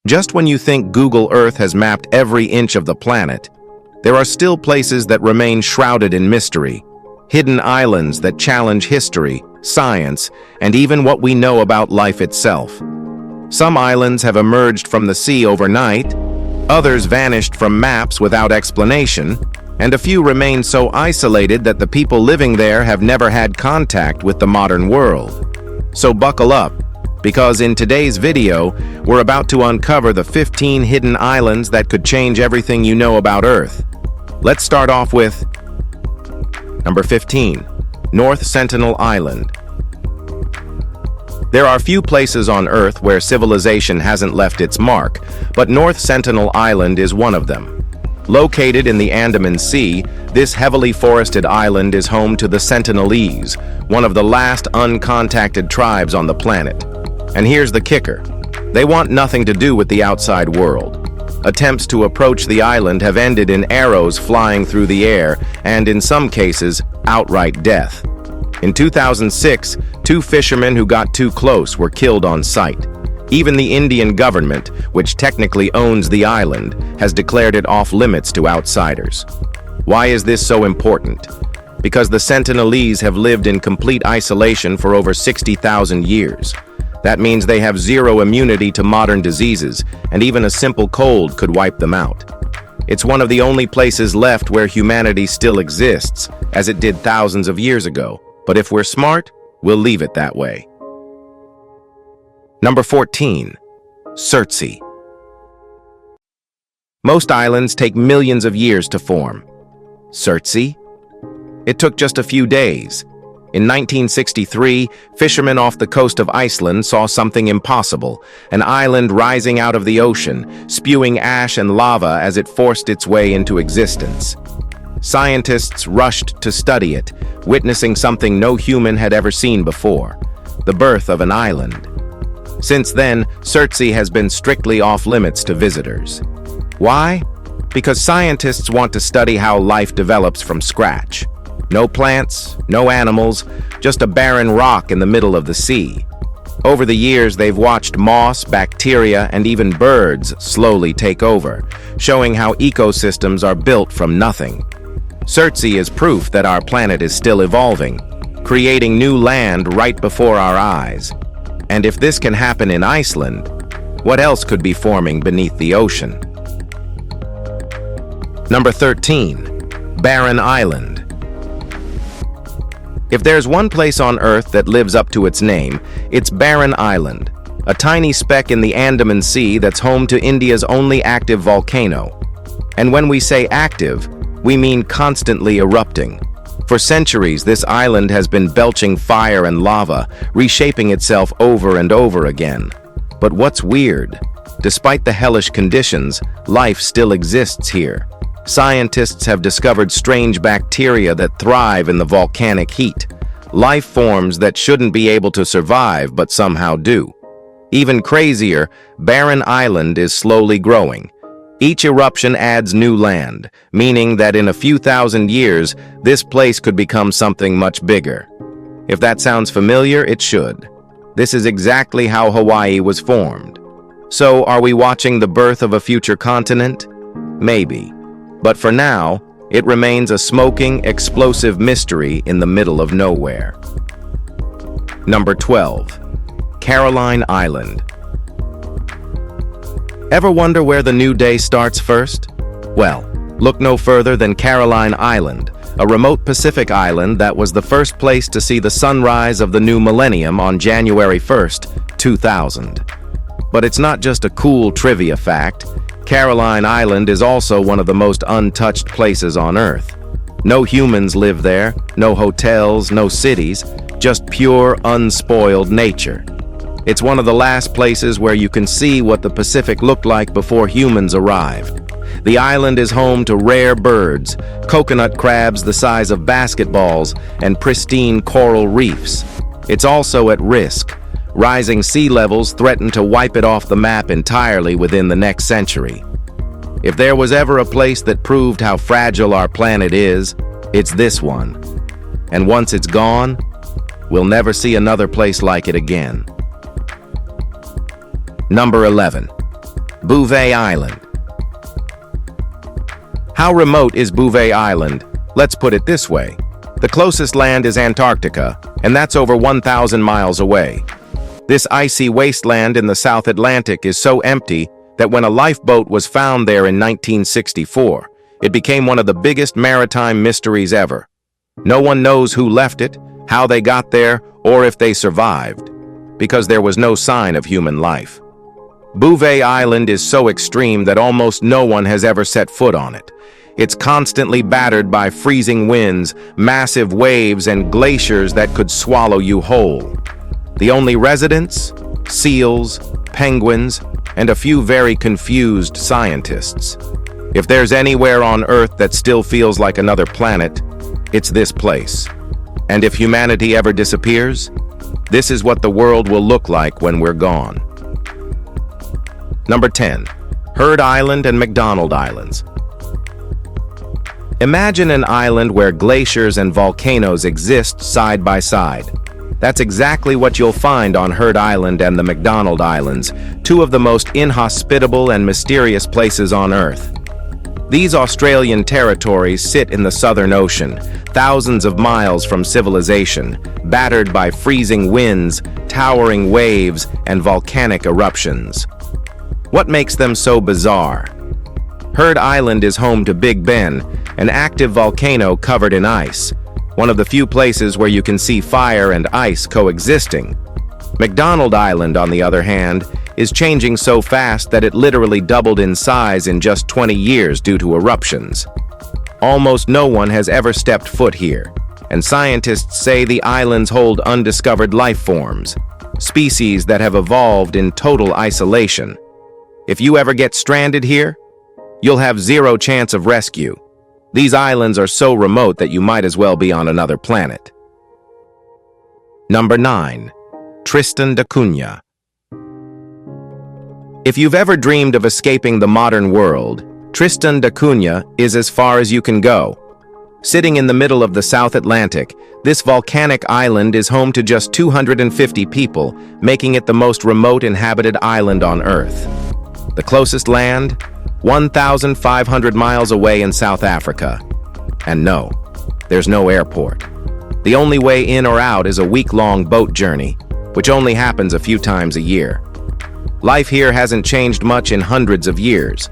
Just when you think Google Earth has mapped every inch of the planet, there are still places that remain shrouded in mystery, hidden islands that challenge history, science, and even what we know about life itself. Some islands have emerged from the sea overnight, others vanished from maps without explanation, and a few remain so isolated that the people living there have never had contact with the modern world. So buckle up, because in today's video, we're about to uncover the 15 hidden islands that could change everything you know about Earth. Let's start off with number 15, North Sentinel Island. There are few places on Earth where civilization hasn't left its mark, but North Sentinel Island is one of them. Located in the Andaman Sea, this heavily forested island is home to the Sentinelese, one of the last uncontacted tribes on the planet. And here's the kicker: they want nothing to do with the outside world. Attempts to approach the island have ended in arrows flying through the air and, in some cases, outright death. In 2006, 2 fishermen who got too close were killed on sight. Even the Indian government, which technically owns the island, has declared it off-limits to outsiders. Why is this so important? Because the Sentinelese have lived in complete isolation for over 60,000 years. That means they have zero immunity to modern diseases, and even a simple cold could wipe them out. It's one of the only places left where humanity still exists, as it did thousands of years ago. But if we're smart, we'll leave it that way. Number 14, Surtsey. Most islands take millions of years to form. Surtsey? It took just a few days. In 1963, fishermen off the coast of Iceland saw something impossible, an island rising out of the ocean, spewing ash and lava as it forced its way into existence. Scientists rushed to study it, witnessing something no human had ever seen before: the birth of an island. Since then, Surtsey has been strictly off-limits to visitors. Why? Because scientists want to study how life develops from scratch. No plants, no animals, just a barren rock in the middle of the sea. Over the years, they've watched moss, bacteria, and even birds slowly take over, showing how ecosystems are built from nothing. Surtsey is proof that our planet is still evolving, creating new land right before our eyes. And if this can happen in Iceland, what else could be forming beneath the ocean? Number 13, Barren Island. If there's one place on Earth that lives up to its name, it's Barren Island, a tiny speck in the Andaman Sea that's home to India's only active volcano. And when we say active, we mean constantly erupting. For centuries, this island has been belching fire and lava, reshaping itself over and over again. But what's weird? Despite the hellish conditions, life still exists here. Scientists have discovered strange bacteria that thrive in the volcanic heat, life forms that shouldn't be able to survive but somehow do. Even crazier, Barren Island is slowly growing. Each eruption adds new land, meaning that in a few thousand years, this place could become something much bigger. If that sounds familiar, it should. This is exactly how Hawaii was formed. So, are we watching the birth of a future continent? Maybe. But for now, it remains a smoking, explosive mystery in the middle of nowhere. Number 12, Caroline Island. Ever wonder where the new day starts first? Well, look no further than Caroline Island, a remote Pacific island that was the first place to see the sunrise of the new millennium on January 1st, 2000. But it's not just a cool trivia fact. Caroline Island is also one of the most untouched places on Earth. No humans live there, no hotels, no cities, just pure, unspoiled nature. It's one of the last places where you can see what the Pacific looked like before humans arrived. The island is home to rare birds, coconut crabs the size of basketballs, and pristine coral reefs. It's also at risk. Rising sea levels threaten to wipe it off the map entirely within the next century. If there was ever a place that proved how fragile our planet is, it's this one. And once it's gone, we'll never see another place like it again. Number 11. Bouvet Island. How remote is Bouvet Island? Let's put it this way. The closest land is Antarctica, and that's over 1,000 miles away. This icy wasteland in the South Atlantic is so empty that when a lifeboat was found there in 1964, it became one of the biggest maritime mysteries ever. No one knows who left it, how they got there, or if they survived, because there was no sign of human life. Bouvet Island is so extreme that almost no one has ever set foot on it. It's constantly battered by freezing winds, massive waves, and glaciers that could swallow you whole. The only residents? Seals, penguins, and a few very confused scientists. If there's anywhere on Earth that still feels like another planet, it's this place. And if humanity ever disappears, this is what the world will look like when we're gone. Number 10. Heard Island and McDonald Islands. Imagine an island where glaciers and volcanoes exist side by side. That's exactly what you'll find on Heard Island and the McDonald Islands, two of the most inhospitable and mysterious places on Earth. These Australian territories sit in the Southern Ocean, thousands of miles from civilization, battered by freezing winds, towering waves, and volcanic eruptions. What makes them so bizarre? Heard Island is home to Big Ben, an active volcano covered in ice, one of the few places where you can see fire and ice coexisting. McDonald Island, on the other hand, is changing so fast that it literally doubled in size in just 20 years due to eruptions. Almost no one has ever stepped foot here, and scientists say the islands hold undiscovered life forms, species that have evolved in total isolation. If you ever get stranded here, you'll have zero chance of rescue. These islands are so remote that you might as well be on another planet. Number 9. Tristan da Cunha. If you've ever dreamed of escaping the modern world, Tristan da Cunha is as far as you can go. Sitting in the middle of the South Atlantic, this volcanic island is home to just 250 people, making it the most remote inhabited island on Earth. The closest land? 1,500 miles away in South Africa. And no, there's no airport. The only way in or out is a week-long boat journey, which only happens a few times a year. Life here hasn't changed much in hundreds of years.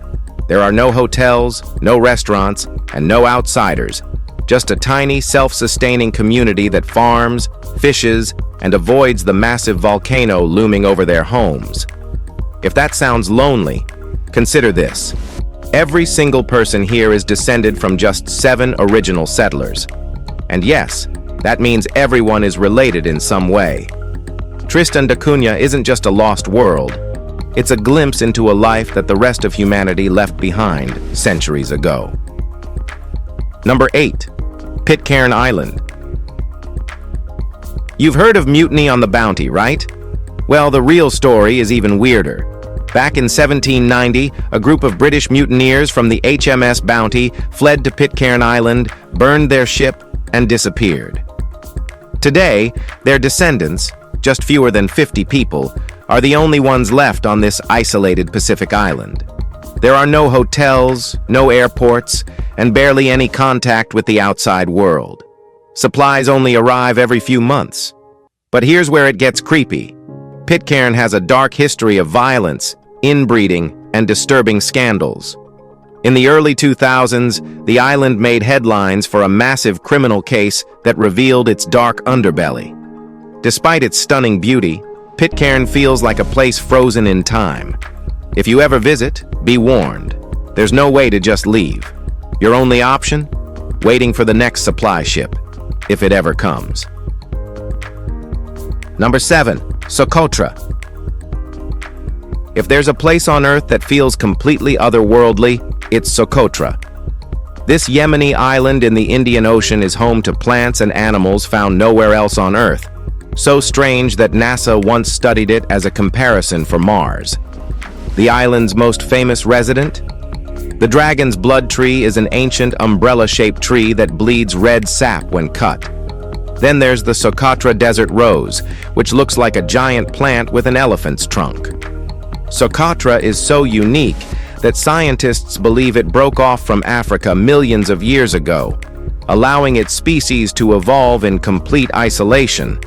There are no hotels, no restaurants, and no outsiders, just a tiny, self-sustaining community that farms, fishes, and avoids the massive volcano looming over their homes. If that sounds lonely, consider this. Every single person here is descended from just 7 original settlers. And yes, that means everyone is related in some way. Tristan da Cunha isn't just a lost world. It's a glimpse into a life that the rest of humanity left behind centuries ago. Number 8. Pitcairn Island. You've heard of Mutiny on the Bounty, right? Well, the real story is even weirder. Back in 1790, a group of British mutineers from the HMS Bounty fled to Pitcairn Island, burned their ship, and disappeared. Today, their descendants, just fewer than 50 people, are the only ones left on this isolated Pacific island. There are no hotels, no airports, and barely any contact with the outside world. Supplies only arrive every few months. But here's where it gets creepy. Pitcairn has a dark history of violence, inbreeding, and disturbing scandals. In the early 2000s, the island made headlines for a massive criminal case that revealed its dark underbelly. Despite its stunning beauty, Pitcairn feels like a place frozen in time. If you ever visit, be warned. There's no way to just leave. Your only option? Waiting for the next supply ship, if it ever comes. Number 7. Socotra. If there's a place on Earth that feels completely otherworldly, it's Socotra. This Yemeni island in the Indian Ocean is home to plants and animals found nowhere else on Earth. So strange that NASA once studied it as a comparison for Mars. The island's most famous resident? The dragon's blood tree is an ancient umbrella-shaped tree that bleeds red sap when cut. Then there's the Socotra desert rose, which looks like a giant plant with an elephant's trunk. Socotra is so unique that scientists believe it broke off from Africa millions of years ago, allowing its species to evolve in complete isolation.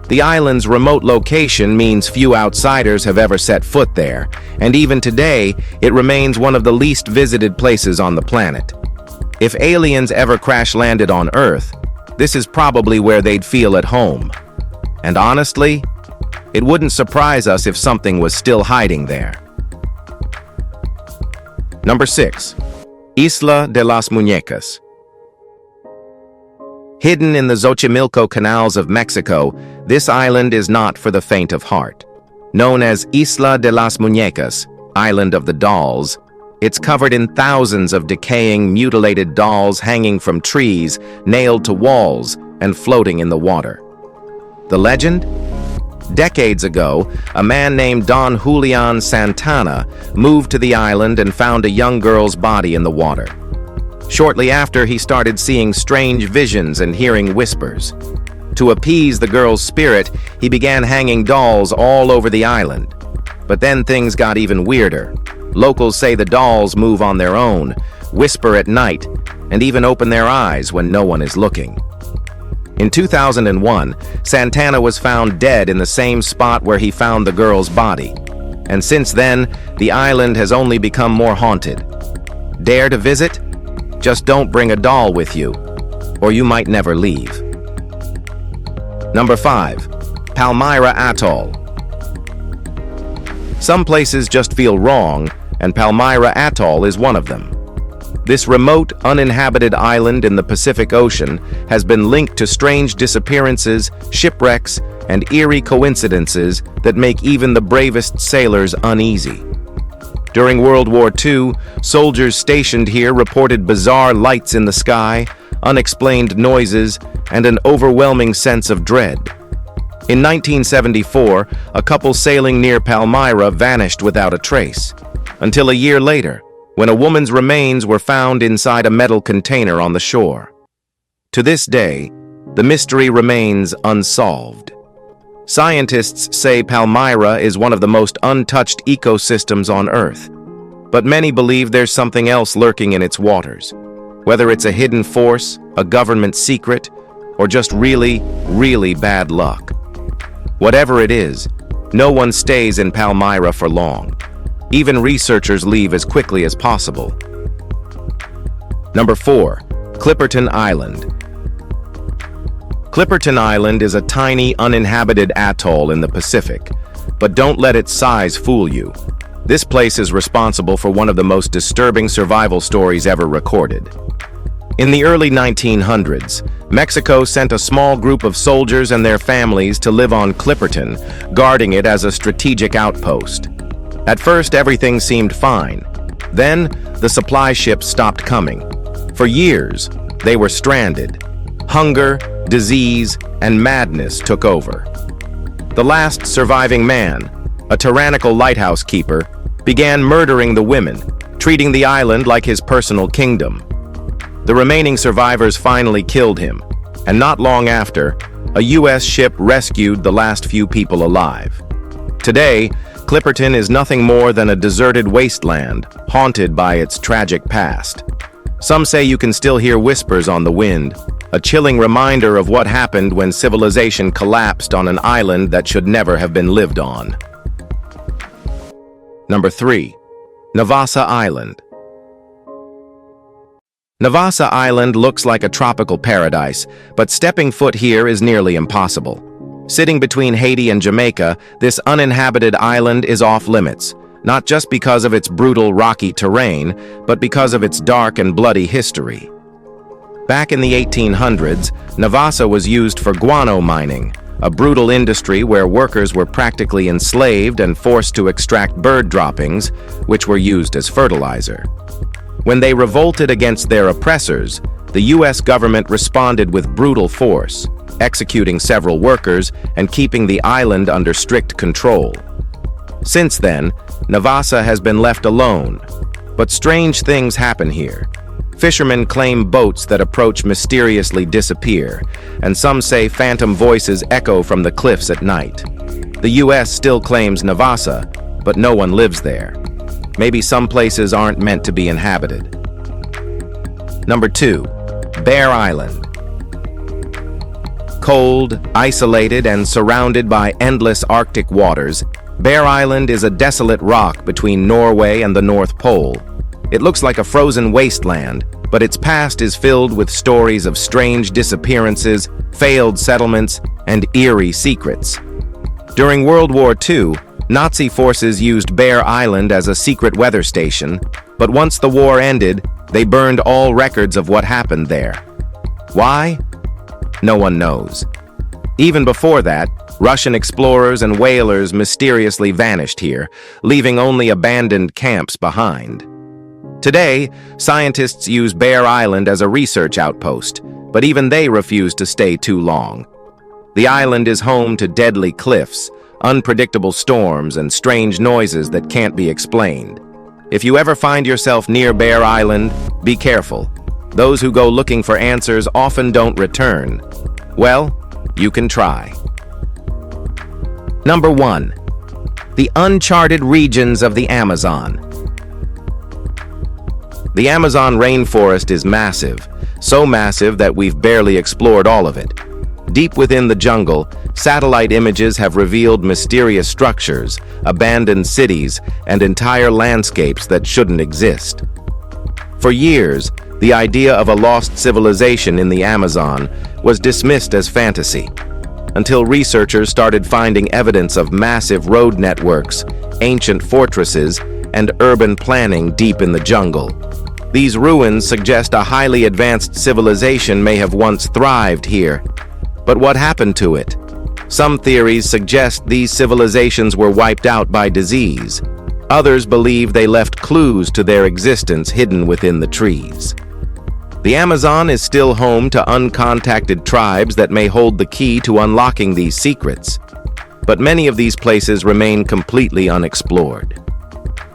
The island's remote location means few outsiders have ever set foot there, and even today, it remains one of the least visited places on the planet. If aliens ever crash-landed on Earth, this is probably where they'd feel at home. And honestly, it wouldn't surprise us if something was still hiding there. Number 6. Isla de las Muñecas. Hidden in the Xochimilco canals of Mexico, this island is not for the faint of heart. Known as Isla de las Muñecas, Island of the Dolls, it's covered in thousands of decaying, mutilated dolls hanging from trees, nailed to walls, and floating in the water. The legend? Decades ago, a man named Don Julian Santana moved to the island and found a young girl's body in the water. Shortly after, he started seeing strange visions and hearing whispers. To appease the girl's spirit, he began hanging dolls all over the island. But then things got even weirder. Locals say the dolls move on their own, whisper at night, and even open their eyes when no one is looking. In 2001, Santana was found dead in the same spot where he found the girl's body. And since then, the island has only become more haunted. Dare to visit? Just don't bring a doll with you, or you might never leave. Number 5. Palmyra Atoll. Some places just feel wrong, and Palmyra Atoll is one of them. This remote, uninhabited island in the Pacific Ocean has been linked to strange disappearances, shipwrecks, and eerie coincidences that make even the bravest sailors uneasy. During World War II, soldiers stationed here reported bizarre lights in the sky, unexplained noises, and an overwhelming sense of dread. In 1974, a couple sailing near Palmyra vanished without a trace, until a year later, when a woman's remains were found inside a metal container on the shore. To this day, the mystery remains unsolved. Scientists say Palmyra is one of the most untouched ecosystems on Earth, but many believe there's something else lurking in its waters. Whether it's a hidden force, a government secret, or just really, really bad luck. Whatever it is, no one stays in Palmyra for long. Even researchers leave as quickly as possible. Number 4. Clipperton Island. Clipperton Island is a tiny, uninhabited atoll in the Pacific, but don't let its size fool you. This place is responsible for one of the most disturbing survival stories ever recorded. In the early 1900s, Mexico sent a small group of soldiers and their families to live on Clipperton, guarding it as a strategic outpost. At first, everything seemed fine. Then, the supply ships stopped coming. For years, they were stranded. Hunger, disease, and madness took over. The last surviving man, a tyrannical lighthouse keeper, began murdering the women, treating the island like his personal kingdom. The remaining survivors finally killed him, and not long after, a U.S. ship rescued the last few people alive. Today, Clipperton is nothing more than a deserted wasteland, haunted by its tragic past. Some say you can still hear whispers on the wind, a chilling reminder of what happened when civilization collapsed on an island that should never have been lived on. Number 3. Navassa Island. Navassa Island looks like a tropical paradise, but stepping foot here is nearly impossible. Sitting between Haiti and Jamaica, this uninhabited island is off-limits, not just because of its brutal, rocky terrain, but because of its dark and bloody history. Back in the 1800s, Navassa was used for guano mining, a brutal industry where workers were practically enslaved and forced to extract bird droppings, which were used as fertilizer. When they revolted against their oppressors, the U.S. government responded with brutal force, executing several workers and keeping the island under strict control. Since then, Navassa has been left alone, but strange things happen here. Fishermen claim boats that approach mysteriously disappear, and some say phantom voices echo from the cliffs at night. The U.S. still claims Navassa, but no one lives there. Maybe some places aren't meant to be inhabited. Number 2. Barren Island. Cold, isolated, and surrounded by endless Arctic waters, Barren Island is a desolate rock between Norway and the North Pole. It looks like a frozen wasteland, but its past is filled with stories of strange disappearances, failed settlements, and eerie secrets. During World War II, Nazi forces used Barren Island as a secret weather station, but once the war ended, they burned all records of what happened there. Why? No one knows. Even before that, Russian explorers and whalers mysteriously vanished here, leaving only abandoned camps behind. Today, scientists use Barren Island as a research outpost, but even they refuse to stay too long. The island is home to deadly cliffs, unpredictable storms, and strange noises that can't be explained. If you ever find yourself near Barren Island, be careful. Those who go looking for answers often don't return. Well, you can try. Number 1. The uncharted regions of the Amazon. The Amazon rainforest is massive, so massive that we've barely explored all of it. Deep within the jungle, satellite images have revealed mysterious structures, abandoned cities, and entire landscapes that shouldn't exist. For years, the idea of a lost civilization in the Amazon was dismissed as fantasy, until researchers started finding evidence of massive road networks, ancient fortresses, and urban planning deep in the jungle. These ruins suggest a highly advanced civilization may have once thrived here. But what happened to it? Some theories suggest these civilizations were wiped out by disease. Others believe they left clues to their existence hidden within the trees. The Amazon is still home to uncontacted tribes that may hold the key to unlocking these secrets. But many of these places remain completely unexplored.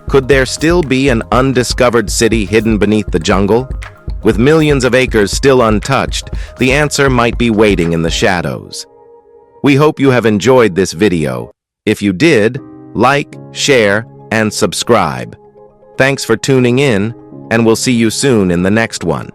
Could there still be an undiscovered city hidden beneath the jungle? With millions of acres still untouched, the answer might be waiting in the shadows. We hope you have enjoyed this video. If you did, like, share, and subscribe. Thanks for tuning in, and we'll see you soon in the next one.